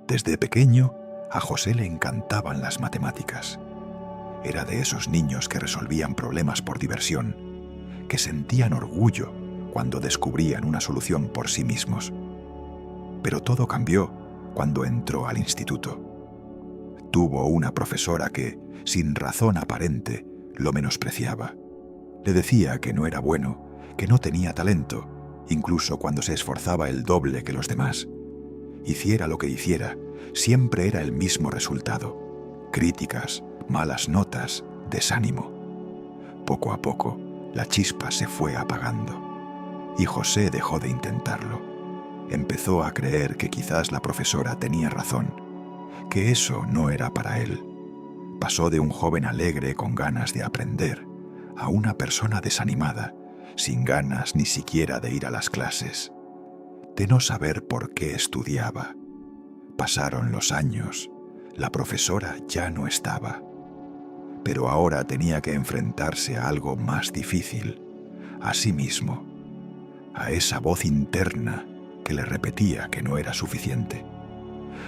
Desde pequeño, a José le encantaban las matemáticas. Era de esos niños que resolvían problemas por diversión, que sentían orgullo cuando descubrían una solución por sí mismos. Pero todo cambió cuando entró al instituto. Tuvo una profesora que, sin razón aparente, lo menospreciaba. Le decía que no era bueno, que no tenía talento, incluso cuando se esforzaba el doble que los demás. Hiciera lo que hiciera, siempre era el mismo resultado: críticas, malas notas, desánimo. Poco a poco, la chispa se fue apagando, y José dejó de intentarlo. Empezó a creer que quizás la profesora tenía razón, que eso no era para él. Pasó de un joven alegre con ganas de aprender a una persona desanimada, sin ganas ni siquiera de ir a las clases, de no saber por qué estudiaba. Pasaron los años, la profesora ya no estaba, pero ahora tenía que enfrentarse a algo más difícil, a sí mismo, a esa voz interna que le repetía que no era suficiente,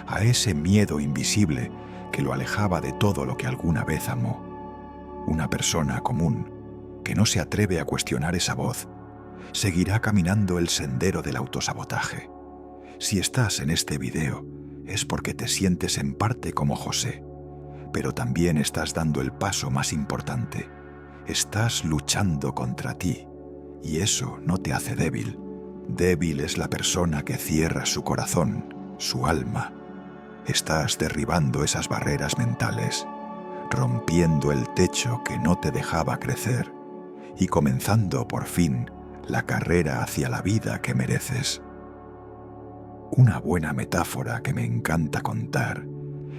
a ese miedo invisible que lo alejaba de todo lo que alguna vez amó. Una persona común que no se atreve a cuestionar esa voz seguirá caminando el sendero del autosabotaje. Si estás en este video, es porque te sientes en parte como José, pero también estás dando el paso más importante. Estás luchando contra ti, y eso no te hace débil. Débil es la persona que cierra su corazón, su alma. Estás derribando esas barreras mentales, rompiendo el techo que no te dejaba crecer y comenzando por fin la carrera hacia la vida que mereces. Una buena metáfora que me encanta contar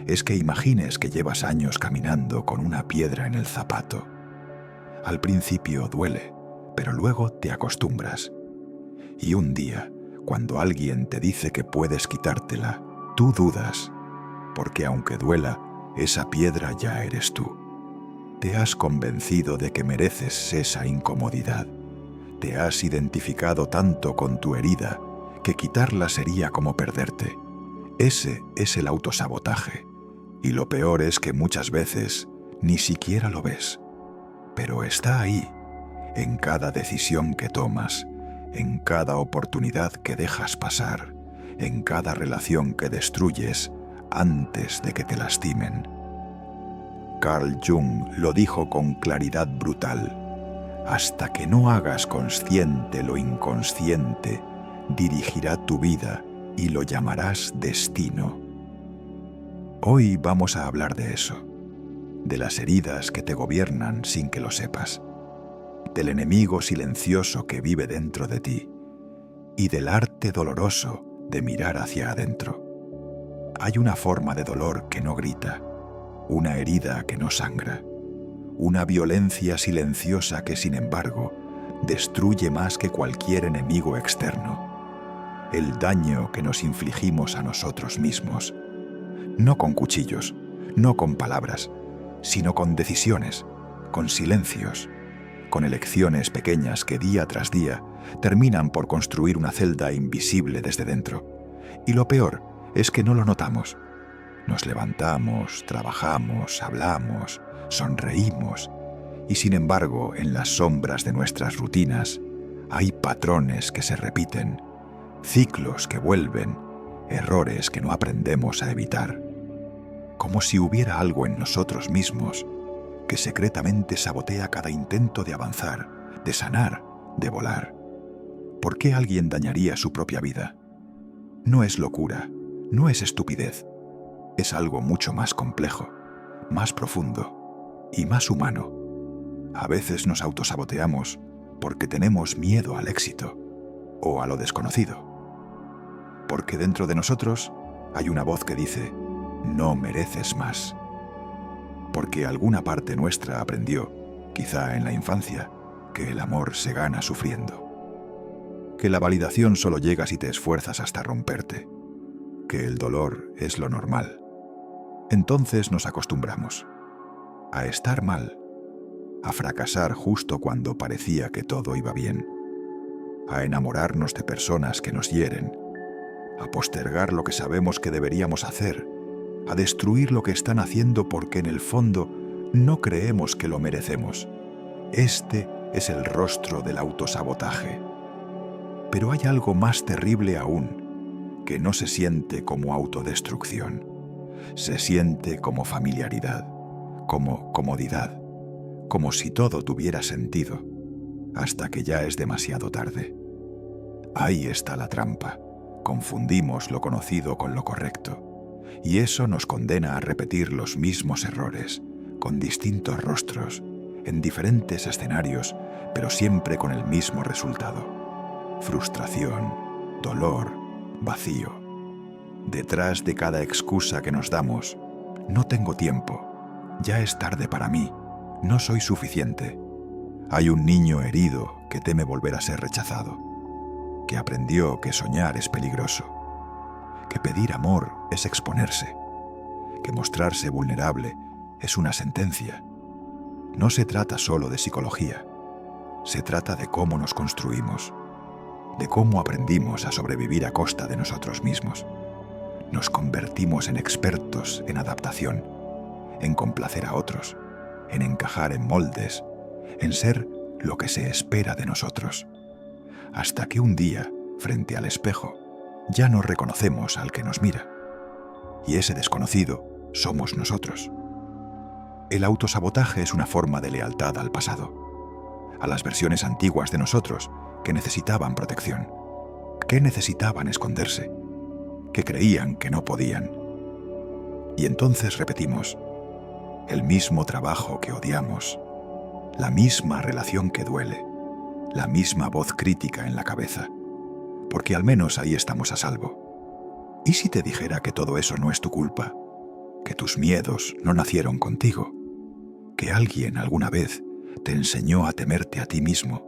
es que imagines que llevas años caminando con una piedra en el zapato. Al principio duele, pero luego te acostumbras. Y un día, cuando alguien te dice que puedes quitártela, tú dudas, porque aunque duela, esa piedra ya eres tú. Te has convencido de que mereces esa incomodidad. Te has identificado tanto con tu herida que quitarla sería como perderte. Ese es el autosabotaje. Y lo peor es que muchas veces ni siquiera lo ves. Pero está ahí, en cada decisión que tomas, en cada oportunidad que dejas pasar, en cada relación que destruyes antes de que te lastimen. Carl Jung lo dijo con claridad brutal: hasta que no hagas consciente lo inconsciente, dirigirá tu vida y lo llamarás destino. Hoy vamos a hablar de eso, de las heridas que te gobiernan sin que lo sepas, del enemigo silencioso que vive dentro de ti y del arte doloroso de mirar hacia adentro. Hay una forma de dolor que no grita, una herida que no sangra, una violencia silenciosa que, sin embargo, destruye más que cualquier enemigo externo. El daño que nos infligimos a nosotros mismos, no con cuchillos, no con palabras, sino con decisiones, con silencios, con elecciones pequeñas que día tras día terminan por construir una celda invisible desde dentro. Y lo peor es que no lo notamos. Nos levantamos, trabajamos, hablamos, sonreímos, y sin embargo, en las sombras de nuestras rutinas hay patrones que se repiten, ciclos que vuelven, errores que no aprendemos a evitar. Como si hubiera algo en nosotros mismos que secretamente sabotea cada intento de avanzar, de sanar, de volar. ¿Por qué alguien dañaría su propia vida? No es locura, no es estupidez. Es algo mucho más complejo, más profundo y más humano. A veces nos autosaboteamos porque tenemos miedo al éxito o a lo desconocido. Porque dentro de nosotros hay una voz que dice: no mereces más. Porque alguna parte nuestra aprendió, quizá en la infancia, que el amor se gana sufriendo. Que la validación solo llega si te esfuerzas hasta romperte. Que el dolor es lo normal. Entonces nos acostumbramos a estar mal, a fracasar justo cuando parecía que todo iba bien, a enamorarnos de personas que nos hieren, a postergar lo que sabemos que deberíamos hacer, a destruir lo que están haciendo porque en el fondo no creemos que lo merecemos. Este es el rostro del autosabotaje. Pero hay algo más terrible aún, que no se siente como autodestrucción. Se siente como familiaridad, como comodidad, como si todo tuviera sentido, hasta que ya es demasiado tarde. Ahí está la trampa. Confundimos lo conocido con lo correcto, y eso nos condena a repetir los mismos errores, con distintos rostros, en diferentes escenarios, pero siempre con el mismo resultado: frustración, dolor, vacío. Detrás de cada excusa que nos damos: no tengo tiempo, ya es tarde para mí, no soy suficiente, hay un niño herido que teme volver a ser rechazado, que aprendió que soñar es peligroso, que pedir amor es exponerse, que mostrarse vulnerable es una sentencia. No se trata solo de psicología, se trata de cómo nos construimos, de cómo aprendimos a sobrevivir a costa de nosotros mismos. Nos convertimos en expertos en adaptación, en complacer a otros, en encajar en moldes, en ser lo que se espera de nosotros. Hasta que un día, frente al espejo, ya no reconocemos al que nos mira. Y ese desconocido somos nosotros. El autosabotaje es una forma de lealtad al pasado, a las versiones antiguas de nosotros que necesitaban protección, que necesitaban esconderse, que creían que no podían. Y entonces repetimos el mismo trabajo que odiamos, la misma relación que duele, la misma voz crítica en la cabeza, porque al menos ahí estamos a salvo. ¿Y si te dijera que todo eso no es tu culpa? Que tus miedos no nacieron contigo, que alguien alguna vez te enseñó a temerte a ti mismo,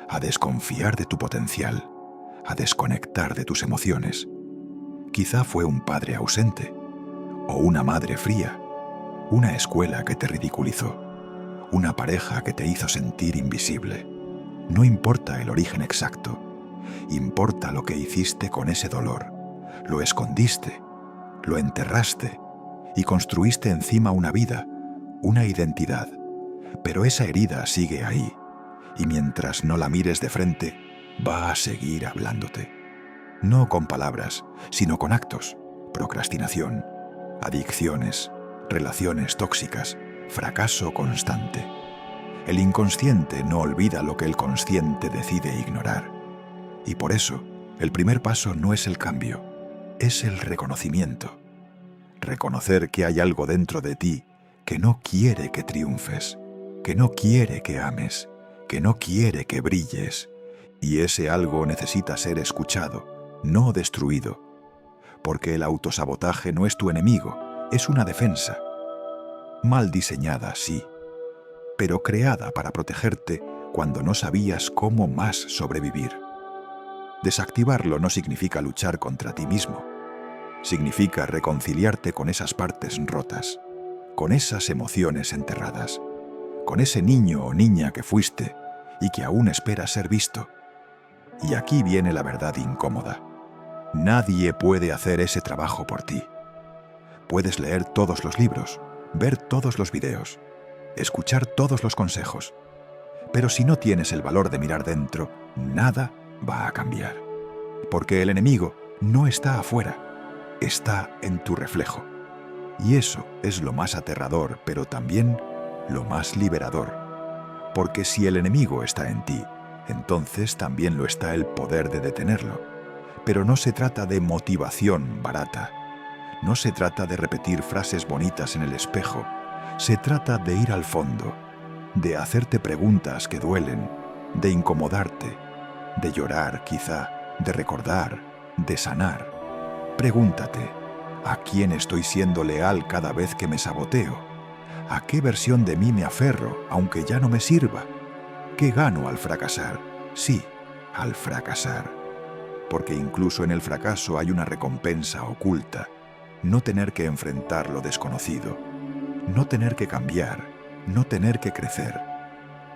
a desconfiar de tu potencial, a desconectar de tus emociones. Quizá fue un padre ausente, o una madre fría, una escuela que te ridiculizó, una pareja que te hizo sentir invisible. No importa el origen exacto, importa lo que hiciste con ese dolor. Lo escondiste, lo enterraste y construiste encima una vida, una identidad. Pero esa herida sigue ahí, y mientras no la mires de frente, va a seguir hablándote. No con palabras, sino con actos: procrastinación, adicciones, relaciones tóxicas, fracaso constante. El inconsciente no olvida lo que el consciente decide ignorar. Y por eso, el primer paso no es el cambio, es el reconocimiento. Reconocer que hay algo dentro de ti que no quiere que triunfes, que no quiere que ames, que no quiere que brilles. Y ese algo necesita ser escuchado, no destruido. Porque el autosabotaje no es tu enemigo, es una defensa. Mal diseñada, sí, pero creada para protegerte cuando no sabías cómo más sobrevivir. Desactivarlo no significa luchar contra ti mismo. Significa reconciliarte con esas partes rotas, con esas emociones enterradas, con ese niño o niña que fuiste y que aún espera ser visto. Y aquí viene la verdad incómoda. Nadie puede hacer ese trabajo por ti. Puedes leer todos los libros, ver todos los videos, escuchar todos los consejos, pero si no tienes el valor de mirar dentro, nada va a cambiar. Porque el enemigo no está afuera, está en tu reflejo. Y eso es lo más aterrador, pero también lo más liberador. Porque si el enemigo está en ti, entonces también lo está el poder de detenerlo. Pero no se trata de motivación barata. No se trata de repetir frases bonitas en el espejo. Se trata de ir al fondo, de hacerte preguntas que duelen, de incomodarte, de llorar quizá, de recordar, de sanar. Pregúntate: ¿a quién estoy siendo leal cada vez que me saboteo? ¿A qué versión de mí me aferro, aunque ya no me sirva? ¿Qué gano al fracasar? Sí, al fracasar. Porque incluso en el fracaso hay una recompensa oculta: no tener que enfrentar lo desconocido, no tener que cambiar, no tener que crecer.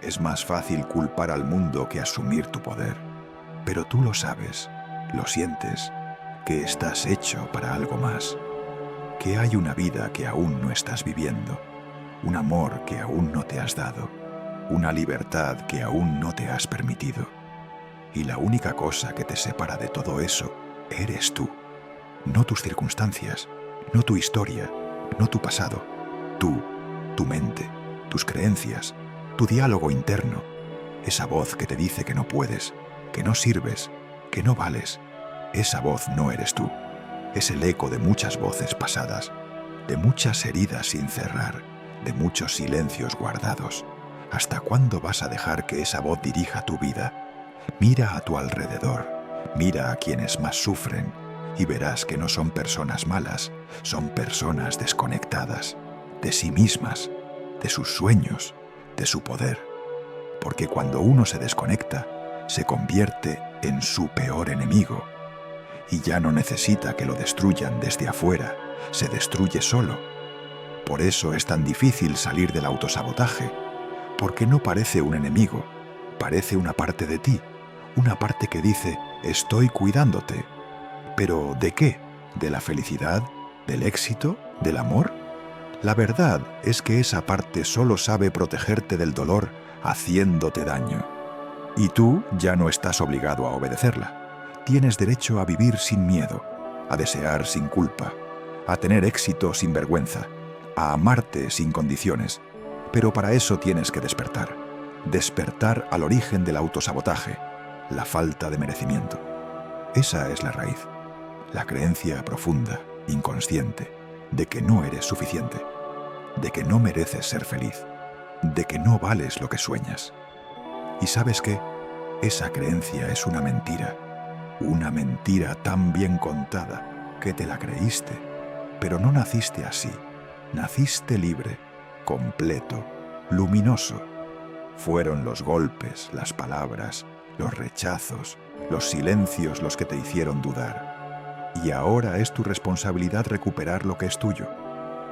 Es más fácil culpar al mundo que asumir tu poder. Pero tú lo sabes, lo sientes, que estás hecho para algo más, que hay una vida que aún no estás viviendo, un amor que aún no te has dado, una libertad que aún no te has permitido. Y la única cosa que te separa de todo eso eres tú, no tus circunstancias, no tu historia, no tu pasado, tú, tu mente, tus creencias, tu diálogo interno, esa voz que te dice que no puedes, que no sirves, que no vales. Esa voz no eres tú. Es el eco de muchas voces pasadas, de muchas heridas sin cerrar, de muchos silencios guardados. ¿Hasta cuándo vas a dejar que esa voz dirija tu vida? Mira a tu alrededor, mira a quienes más sufren y verás que no son personas malas, son personas desconectadas de sí mismas, de sus sueños, de su poder. Porque cuando uno se desconecta, se convierte en su peor enemigo y ya no necesita que lo destruyan desde afuera, se destruye solo. Por eso es tan difícil salir del autosabotaje, porque no parece un enemigo, parece una parte de ti, una parte que dice, estoy cuidándote. ¿Pero de qué? ¿De la felicidad? ¿Del éxito? ¿Del amor? La verdad es que esa parte solo sabe protegerte del dolor haciéndote daño. Y tú ya no estás obligado a obedecerla. Tienes derecho a vivir sin miedo, a desear sin culpa, a tener éxito sin vergüenza, a amarte sin condiciones. Pero para eso tienes que despertar. Despertar al origen del autosabotaje, la falta de merecimiento. Esa es la raíz, la creencia profunda, inconsciente, de que no eres suficiente, de que no mereces ser feliz, de que no vales lo que sueñas. ¿Y sabes qué? Esa creencia es una mentira tan bien contada que te la creíste, pero no naciste así, naciste libre, completo, luminoso. Fueron los golpes, las palabras, los rechazos, los silencios los que te hicieron dudar. Y ahora es tu responsabilidad recuperar lo que es tuyo,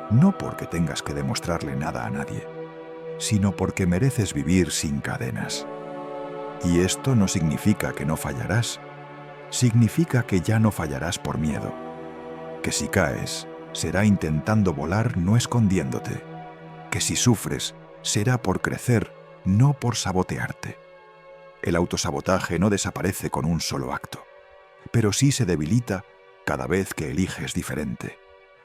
no porque tengas que demostrarle nada a nadie, sino porque mereces vivir sin cadenas. Y esto no significa que no fallarás, significa que ya no fallarás por miedo, que si caes, será intentando volar, no escondiéndote, que si sufres, será por crecer, no por sabotearte. El autosabotaje no desaparece con un solo acto, pero sí se debilita cada vez que eliges diferente,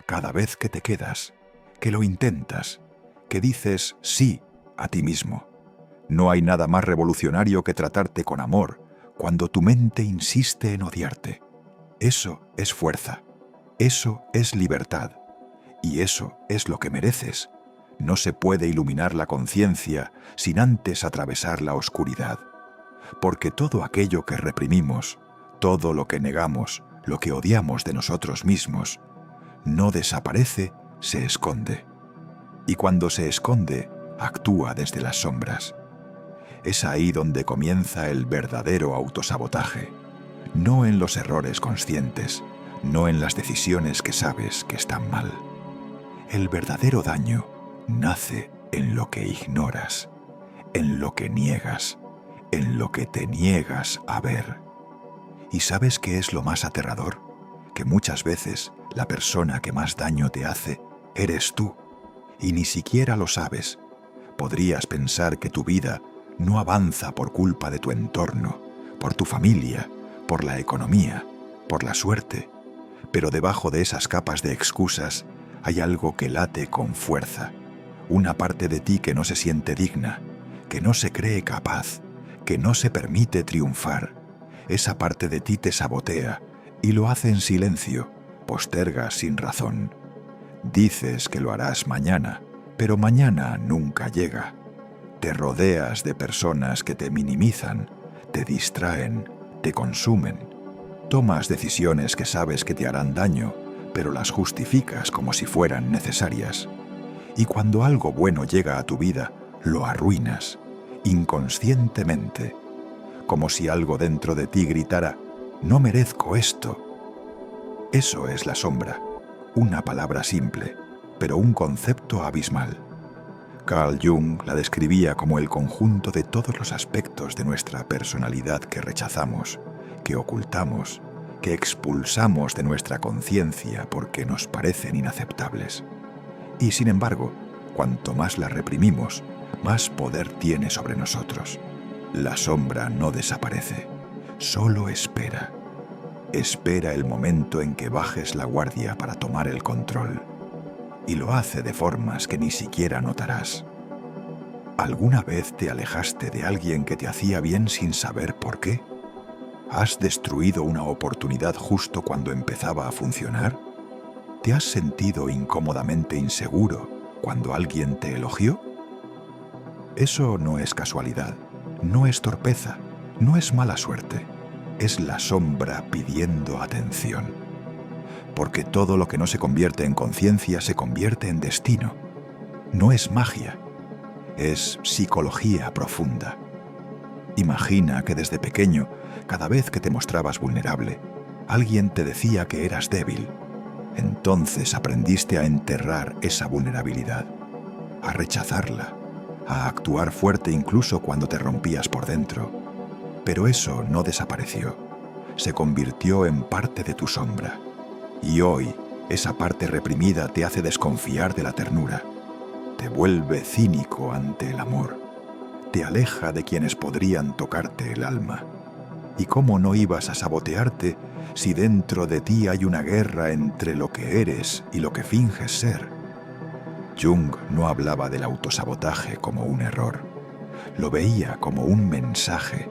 cada vez que te quedas, que lo intentas, que dices sí a ti mismo. No hay nada más revolucionario que tratarte con amor cuando tu mente insiste en odiarte. Eso es fuerza, eso es libertad, y eso es lo que mereces. No se puede iluminar la conciencia sin antes atravesar la oscuridad, porque todo aquello que reprimimos, todo lo que negamos, lo que odiamos de nosotros mismos, no desaparece, se esconde. Y cuando se esconde, actúa desde las sombras. Es ahí donde comienza el verdadero autosabotaje, no en los errores conscientes, no en las decisiones que sabes que están mal. El verdadero daño nace en lo que ignoras, en lo que niegas, en lo que te niegas a ver. ¿Y sabes qué es lo más aterrador? Que muchas veces la persona que más daño te hace eres tú, y ni siquiera lo sabes. Podrías pensar que tu vida no avanza por culpa de tu entorno, por tu familia, por la economía, por la suerte, pero debajo de esas capas de excusas hay algo que late con fuerza, una parte de ti que no se siente digna, que no se cree capaz, que no se permite triunfar. Esa parte de ti te sabotea y lo hace en silencio, postergas sin razón. Dices que lo harás mañana, pero mañana nunca llega. Te rodeas de personas que te minimizan, te distraen, te consumen. Tomas decisiones que sabes que te harán daño, pero las justificas como si fueran necesarias. Y cuando algo bueno llega a tu vida, lo arruinas, inconscientemente, como si algo dentro de ti gritara, no merezco esto. Eso es la sombra, una palabra simple, pero un concepto abismal. Carl Jung la describía como el conjunto de todos los aspectos de nuestra personalidad que rechazamos, que ocultamos, que expulsamos de nuestra conciencia porque nos parecen inaceptables. Y sin embargo, cuanto más la reprimimos, más poder tiene sobre nosotros. La sombra no desaparece, solo espera. Espera el momento en que bajes la guardia para tomar el control. Y lo hace de formas que ni siquiera notarás. ¿Alguna vez te alejaste de alguien que te hacía bien sin saber por qué? ¿Has destruido una oportunidad justo cuando empezaba a funcionar? ¿Te has sentido incómodamente inseguro cuando alguien te elogió? Eso no es casualidad, no es torpeza, no es mala suerte. Es la sombra pidiendo atención. Porque todo lo que no se convierte en conciencia se convierte en destino. No es magia, es psicología profunda. Imagina que desde pequeño, cada vez que te mostrabas vulnerable, alguien te decía que eras débil. Entonces aprendiste a enterrar esa vulnerabilidad, a rechazarla, a actuar fuerte incluso cuando te rompías por dentro. Pero eso no desapareció, se convirtió en parte de tu sombra. Y hoy, esa parte reprimida te hace desconfiar de la ternura, te vuelve cínico ante el amor, te aleja de quienes podrían tocarte el alma. ¿Y cómo no ibas a sabotearte si dentro de ti hay una guerra entre lo que eres y lo que finges ser? Jung no hablaba del autosabotaje como un error, lo veía como un mensaje,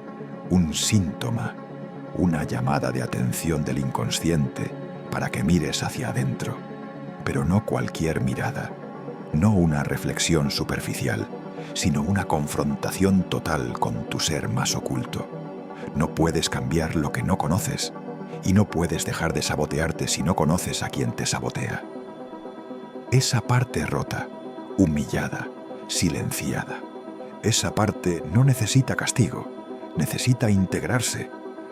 un síntoma, una llamada de atención del inconsciente para que mires hacia adentro, pero no cualquier mirada, no una reflexión superficial, sino una confrontación total con tu ser más oculto. No puedes cambiar lo que no conoces y no puedes dejar de sabotearte si no conoces a quien te sabotea. Esa parte rota, humillada, silenciada, esa parte no necesita castigo, necesita integrarse,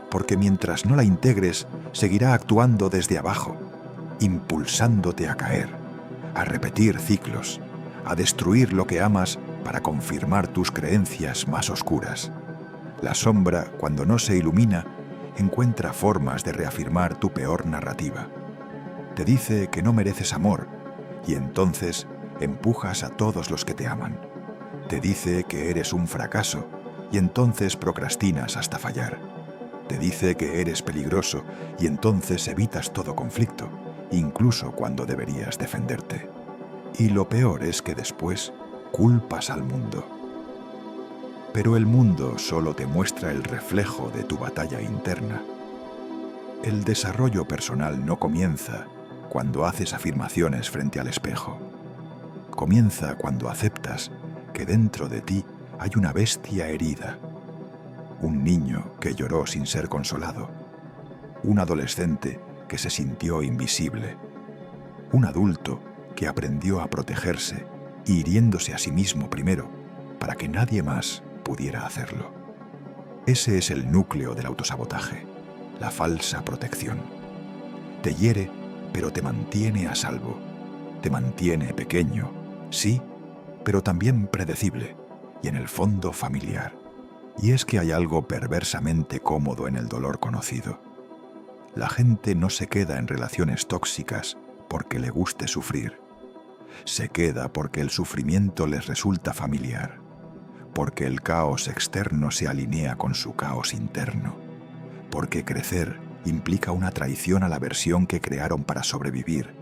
porque mientras no la integres, seguirá actuando desde abajo, impulsándote a caer, a repetir ciclos, a destruir lo que amas para confirmar tus creencias más oscuras. La sombra, cuando no se ilumina, encuentra formas de reafirmar tu peor narrativa. Te dice que no mereces amor, y entonces empujas a todos los que te aman. Te dice que eres un fracaso, y entonces procrastinas hasta fallar. Te dice que eres peligroso, y entonces evitas todo conflicto, incluso cuando deberías defenderte. Y lo peor es que después culpas al mundo. Pero el mundo solo te muestra el reflejo de tu batalla interna. El desarrollo personal no comienza cuando haces afirmaciones frente al espejo. Comienza cuando aceptas que dentro de ti hay una bestia herida. Un niño que lloró sin ser consolado. Un adolescente que se sintió invisible. Un adulto que aprendió a protegerse, hiriéndose a sí mismo primero, para que nadie más pudiera hacerlo. Ese es el núcleo del autosabotaje, la falsa protección. Te hiere, pero te mantiene a salvo. Te mantiene pequeño, sí, pero también predecible y en el fondo familiar. Y es que hay algo perversamente cómodo en el dolor conocido. La gente no se queda en relaciones tóxicas porque le guste sufrir. Se queda porque el sufrimiento les resulta familiar, porque el caos externo se alinea con su caos interno, porque crecer implica una traición a la versión que crearon para sobrevivir.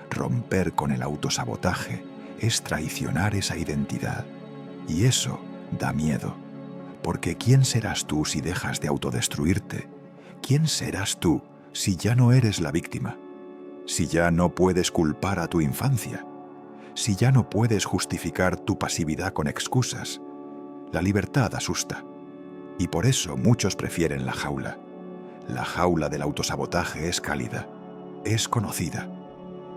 Romper con el autosabotaje es traicionar esa identidad, y eso da miedo, porque ¿quién serás tú si dejas de autodestruirte? ¿Quién serás tú si ya no eres la víctima? Si ya no puedes culpar a tu infancia, si ya no puedes justificar tu pasividad con excusas. La libertad asusta, y por eso muchos prefieren la jaula. La jaula del autosabotaje es cálida, es conocida,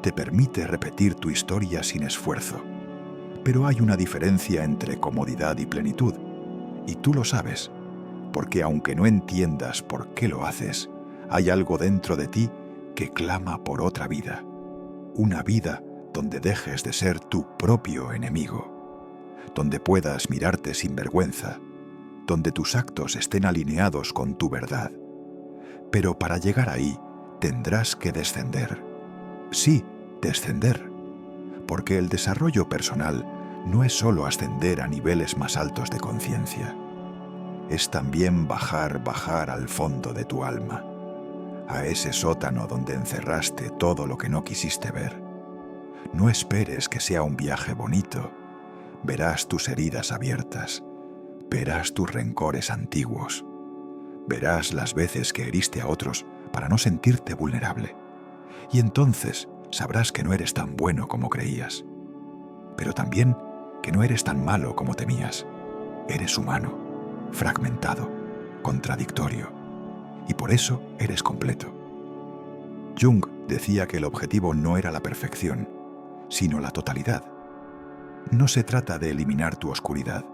te permite repetir tu historia sin esfuerzo. Pero hay una diferencia entre comodidad y plenitud, y tú lo sabes, porque aunque no entiendas por qué lo haces, hay algo dentro de ti que clama por otra vida, una vida donde dejes de ser tu propio enemigo, donde puedas mirarte sin vergüenza, donde tus actos estén alineados con tu verdad. Pero para llegar ahí, tendrás que descender. Sí, descender. Porque el desarrollo personal no es solo ascender a niveles más altos de conciencia. Es también bajar al fondo de tu alma, a ese sótano donde encerraste todo lo que no quisiste ver. No esperes que sea un viaje bonito. Verás tus heridas abiertas, verás tus rencores antiguos, verás las veces que heriste a otros para no sentirte vulnerable. Y entonces sabrás que no eres tan bueno como creías, pero también que no eres tan malo como temías. Eres humano, fragmentado, contradictorio, y por eso eres completo. Jung decía que el objetivo no era la perfección, sino la totalidad. No se trata de eliminar tu oscuridad,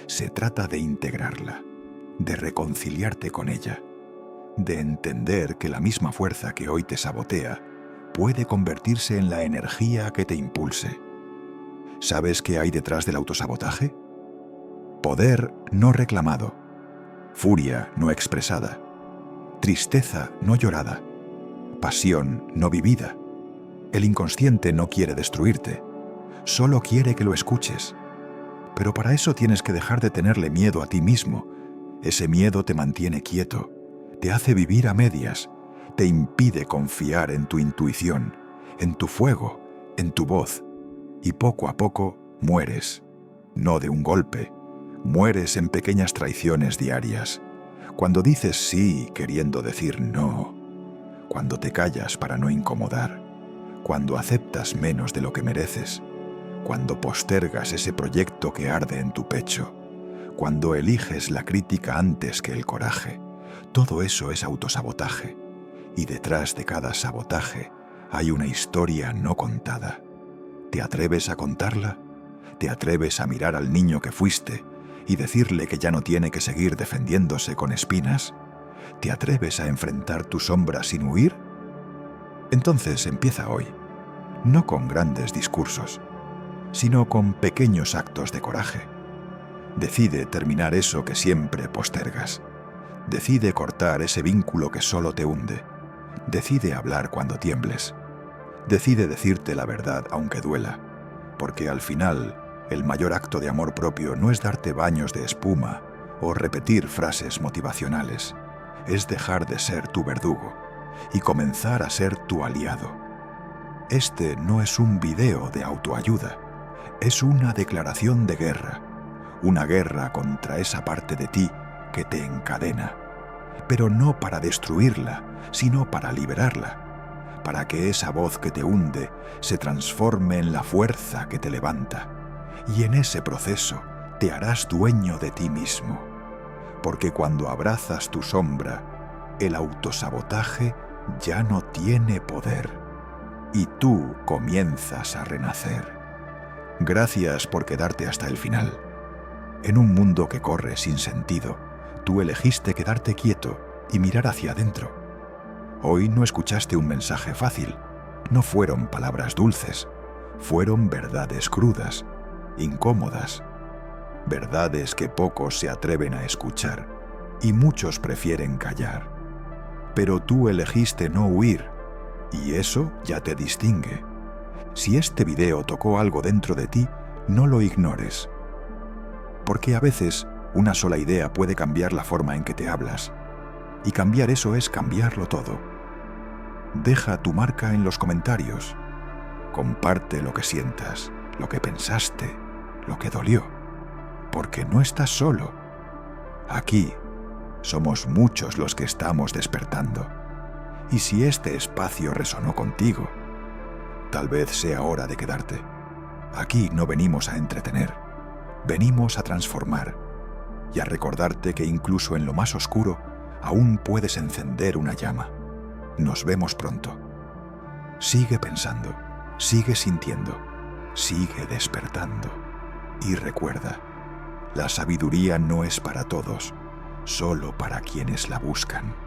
se trata de integrarla, de reconciliarte con ella, de entender que la misma fuerza que hoy te sabotea puede convertirse en la energía que te impulse. ¿Sabes qué hay detrás del autosabotaje? Poder no reclamado, furia no expresada, tristeza no llorada, pasión no vivida. El inconsciente no quiere destruirte, solo quiere que lo escuches. Pero para eso tienes que dejar de tenerle miedo a ti mismo. Ese miedo te mantiene quieto, te hace vivir a medias, te impide confiar en tu intuición, en tu fuego, en tu voz. Y poco a poco mueres, no de un golpe, mueres en pequeñas traiciones diarias. Cuando dices sí queriendo decir no, cuando te callas para no incomodar, cuando aceptas menos de lo que mereces, cuando postergas ese proyecto que arde en tu pecho, cuando eliges la crítica antes que el coraje, todo eso es autosabotaje. Y detrás de cada sabotaje hay una historia no contada. ¿Te atreves a contarla? ¿Te atreves a mirar al niño que fuiste y decirle que ya no tiene que seguir defendiéndose con espinas? ¿Te atreves a enfrentar tu sombra sin huir? Entonces empieza hoy, no con grandes discursos, sino con pequeños actos de coraje. Decide terminar eso que siempre postergas. Decide cortar ese vínculo que solo te hunde. Decide hablar cuando tiembles. Decide decirte la verdad aunque duela, porque al final el mayor acto de amor propio no es darte baños de espuma o repetir frases motivacionales. Es dejar de ser tu verdugo y comenzar a ser tu aliado. Este no es un video de autoayuda, es una declaración de guerra, una guerra contra esa parte de ti que te encadena, pero no para destruirla, sino para liberarla, para que esa voz que te hunde se transforme en la fuerza que te levanta, y en ese proceso te harás dueño de ti mismo, porque cuando abrazas tu sombra, el autosabotaje ya no tiene poder, y tú comienzas a renacer. Gracias por quedarte hasta el final. En un mundo que corre sin sentido, tú elegiste quedarte quieto y mirar hacia adentro. Hoy no escuchaste un mensaje fácil, no fueron palabras dulces, fueron verdades crudas, incómodas, verdades que pocos se atreven a escuchar y muchos prefieren callar. Pero tú elegiste no huir, y eso ya te distingue. Si este video tocó algo dentro de ti, no lo ignores. Porque a veces una sola idea puede cambiar la forma en que te hablas, y cambiar eso es cambiarlo todo. Deja tu marca en los comentarios. Comparte lo que sientas, lo que pensaste, lo que dolió, porque no estás solo. Aquí somos muchos los que estamos despertando. Y si este espacio resonó contigo, tal vez sea hora de quedarte. Aquí no venimos a entretener, venimos a transformar y a recordarte que incluso en lo más oscuro aún puedes encender una llama. Nos vemos pronto. Sigue pensando, sigue sintiendo, sigue despertando. Y recuerda, la sabiduría no es para todos, solo para quienes la buscan.